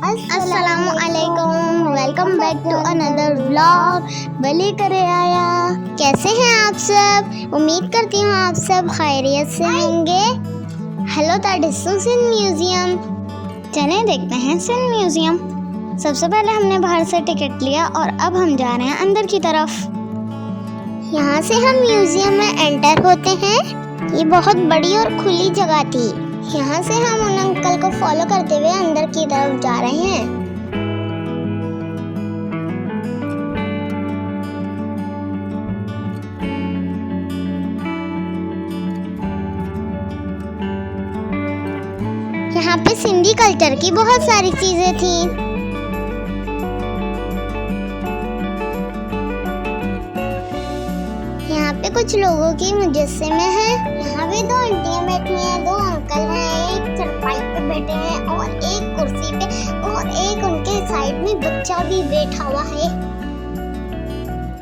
अस्सलामु अलैकुम, welcome back to another vlog. बली करे आया। कैसे हैं आप सब? उम्मीद करती हूँ आप सब खैरियत से होंगे। Hello that Sindh museum. चले देखते हैं सिंध म्यूजियम। सबसे पहले हमने बाहर से टिकट लिया और अब हम जा रहे हैं अंदर की तरफ। यहाँ से हम म्यूजियम में एंटर होते हैं। ये बहुत बड़ी और खुली जगह थी। यहाँ से हम उन अंकल को फॉलो करते हुए अंदर की तरफ जा रहे हैं। यहाँ पे सिंधी कल्चर की बहुत सारी चीजें थी। यहाँ पे कुछ लोगों की मुजस्समे हैं। यहाँ पे दो आंटियाँ बैठी हैं, दो अंकल हैं, एक चारपाई पे बैठे हैं और एक कुर्सी पे, और एक उनके साइड में बच्चा भी बैठा हुआ है।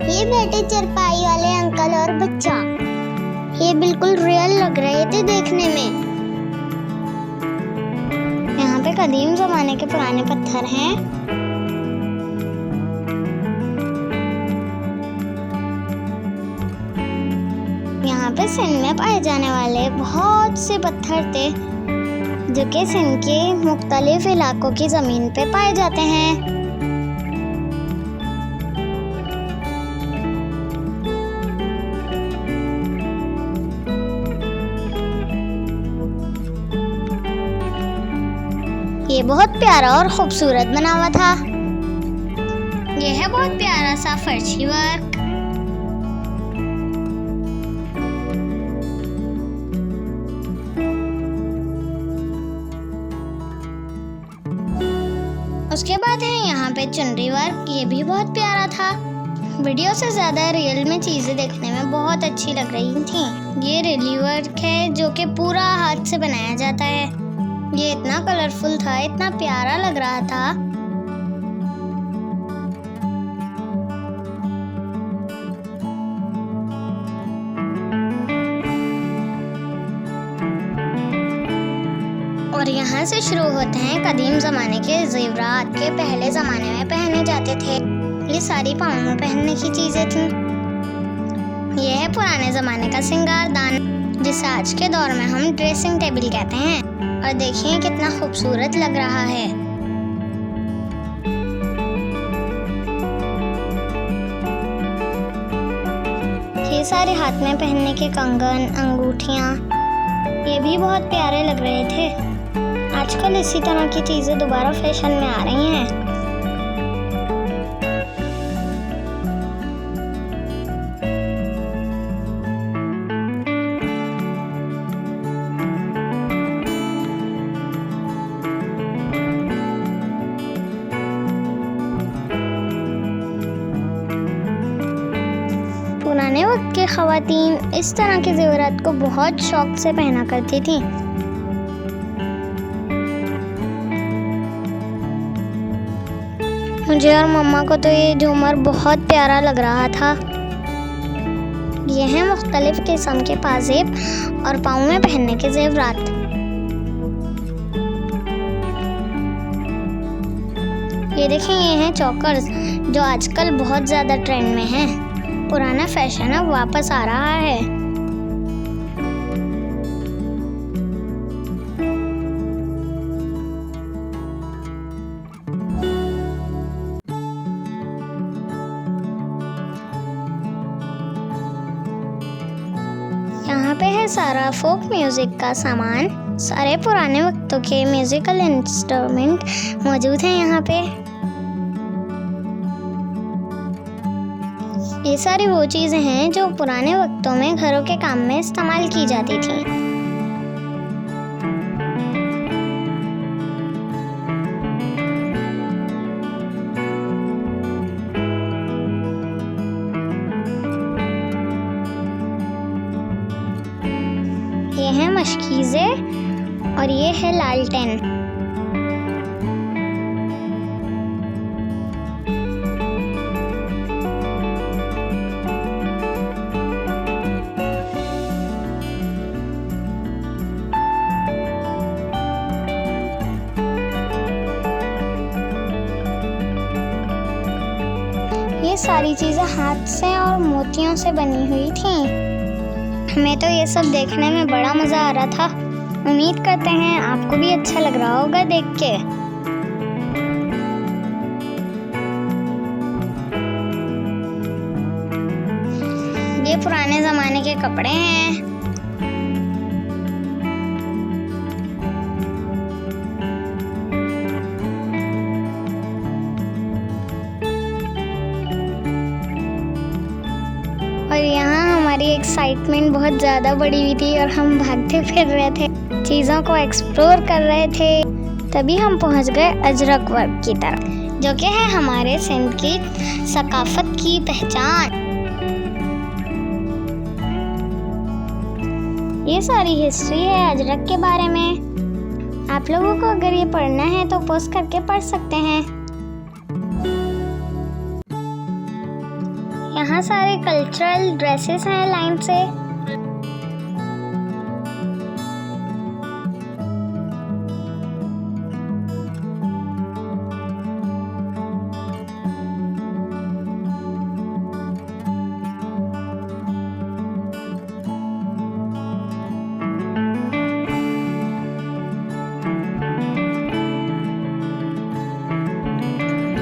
ये बैठे चारपाई वाले अंकल और बच्चा। ये बिल्कुल रियल लग रहे थे देखने में। यहाँ पे कदीम जमाने के पुराने पत्थर हैं। यहाँ पे सिंध में पाए जाने वाले बहुत से पत्थर थे जो कि सिंध के मुख्तलिफ इलाकों की जमीन पे पाए जाते हैं। ये बहुत प्यारा और खूबसूरत बना हुआ था। ये है बहुत प्यारा सा फर्शी वर्क। उसके बाद है यहाँ पे चुनरी वर्क। ये भी बहुत प्यारा था। वीडियो से ज़्यादा रियल में चीज़ें देखने में बहुत अच्छी लग रही थी। ये रेली वर्क है जो कि पूरा हाथ से बनाया जाता है। ये इतना कलरफुल था, इतना प्यारा लग रहा था। और यहाँ से शुरू होते हैं कदीम ज़माने के ज़ेवरात के पहले ज़माने में पहने जाते थे। ये सारी पाँव में पहनने की चीज़ें थीं। यह है पुराने ज़माने का सिंगारदान जिसे आज के दौर में हम ड्रेसिंग टेबल कहते हैं। और देखिए कितना खूबसूरत लग रहा है। ये सारे हाथ में पहनने के कंगन, अंगूठियाँ, ये भी बहुत प्यारे लग रहे थे। आजकल इसी तरह की चीजें दोबारा फैशन में आ रही हैं। पुराने वक्त के ख़वातीन इस तरह के ज़ेवरात को बहुत शौक से पहना करती थी। मुझे और मम्मा को तो ये झूमर बहुत प्यारा लग रहा था। ये हैं मुख्तलिफ किस्म के पाजेब और पाँव में पहनने के ज़ेवरात। ये देखें, ये हैं चोकर्स जो आजकल बहुत ज़्यादा ट्रेंड में हैं। पुराना फैशन अब वापस आ रहा है। यहाँ पे है सारा फोक म्यूजिक का सामान। सारे पुराने वक्तों के म्यूजिकल इंस्ट्रूमेंट मौजूद हैं यहाँ पे। ये सारी वो चीज़ें हैं जो पुराने वक्तों में घरों के काम में इस्तेमाल की जाती थी। ये है मशकीज़े और ये है लालटेन। ये सारी चीज़ें हाथ से और मोतियों से बनी हुई थी। हमें तो ये सब देखने में बड़ा मज़ा आ रहा था। उम्मीद करते हैं आपको भी अच्छा लग रहा होगा देख के। ये पुराने ज़माने के कपड़े हैं। और यहाँ हमारी एक्साइटमेंट बहुत ज़्यादा बढ़ी हुई थी और हम भागते फिर रहे थे, चीज़ों को एक्सप्लोर कर रहे थे। तभी हम पहुँच गए अजरक वर्क की तरफ, जो कि है हमारे सिंध की सकाफत की पहचान। ये सारी हिस्ट्री है अजरक के बारे में। आप लोगों को अगर ये पढ़ना है तो पॉज करके पढ़ सकते हैं। यहाँ सारे कल्चरल ड्रेसेस हैं लाइन से।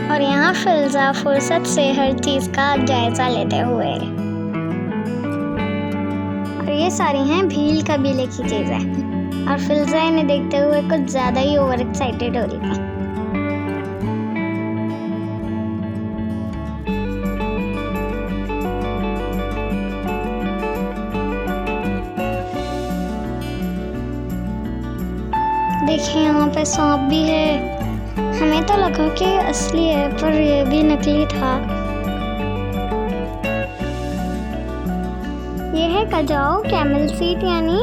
और यहाँ फिल्जा फुर्सत से हर चीज़ का जायज़ा लेते हुए। और ये सारी हैं भील कबीले की चीज़ें। और फिल्जा इन्हें देखते हुए कुछ ज़्यादा ही ओवर एक्साइटेड हो रही थी। देखिए यहाँ पे सांप भी है। हमें तो लगा कि असली है, पर ये भी नकली था। ये है कजाओ कैमल सीट, यानी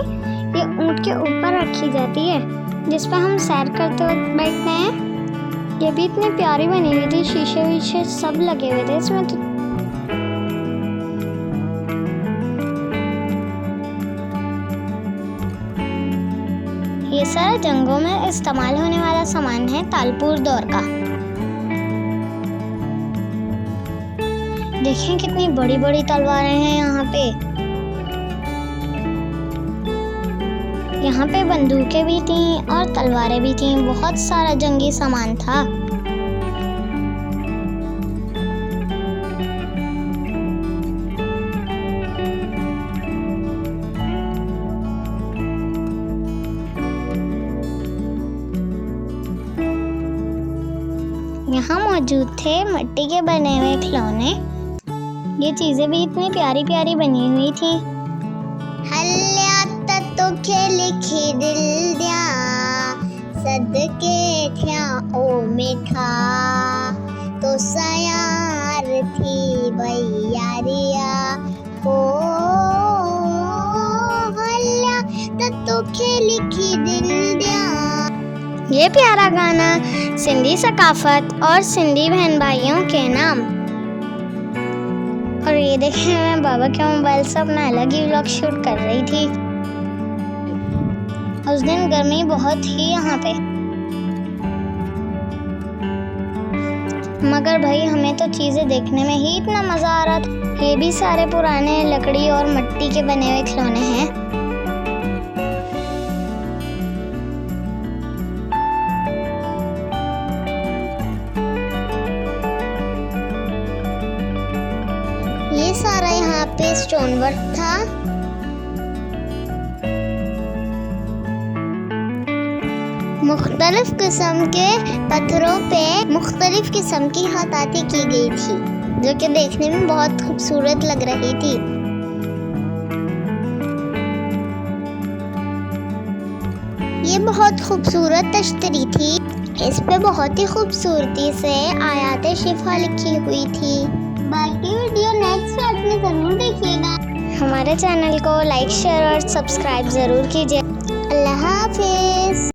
ये ऊंट के ऊपर रखी जाती है, जिस पे हम सैर करते वक्त बैठते हैं। ये भी इतनी प्यारी बनी हुई थी, शीशे वीशे सब लगे हुए थे इसमें तो। ये सारा जंगों में इस्तेमाल होने वाला सामान है तालपुर दौर का। देखें कितनी बड़ी बड़ी तलवारें हैं यहाँ पे। यहाँ पे बंदूकें भी थीं और तलवारें भी थीं। बहुत सारा जंगी सामान था। यहाँ मौजूद थे मिट्टी के बने हुए खिलौने। ये चीजें भी इतनी प्यारी प्यारी बनी हुई थी। हल्ला तो खेल दिल दिया सदके क्या ओ मिठा तो सयार थी भैयारिया हो हल्ला तो खेल दिल दिया। ये प्यारा गाना सिंधी सकाफत और सिंधी बहन भाइयों के नाम। और ये देखें मैं बाबा के मोबाइल से अपना अलग ही व्लॉग शूट कर रही थी। उस दिन गर्मी बहुत थी यहाँ पे, मगर भाई हमें तो चीजें देखने में ही इतना मजा आ रहा था। ये भी सारे पुराने लकड़ी और मिट्टी के बने हुए खिलौने हैं। ये सारा यहाँ पे स्टोन वर्क था। मुख्तलिफ किस्म के पत्थरों पे मुख्तलिफ किस्म की खताती की गई थी, जो कि देखने में बहुत खूबसूरत लग रही थी। ये बहुत खूबसूरत तश्तरी थी। इस पे बहुत ही खूबसूरती से आयात शिफा लिखी हुई थी। बाकी वीडियो नेक्स्ट पार्ट में ज़रूर देखिएगा। हमारे चैनल को लाइक शेयर और सब्सक्राइब ज़रूर कीजिए। अल्लाह हाफिज़।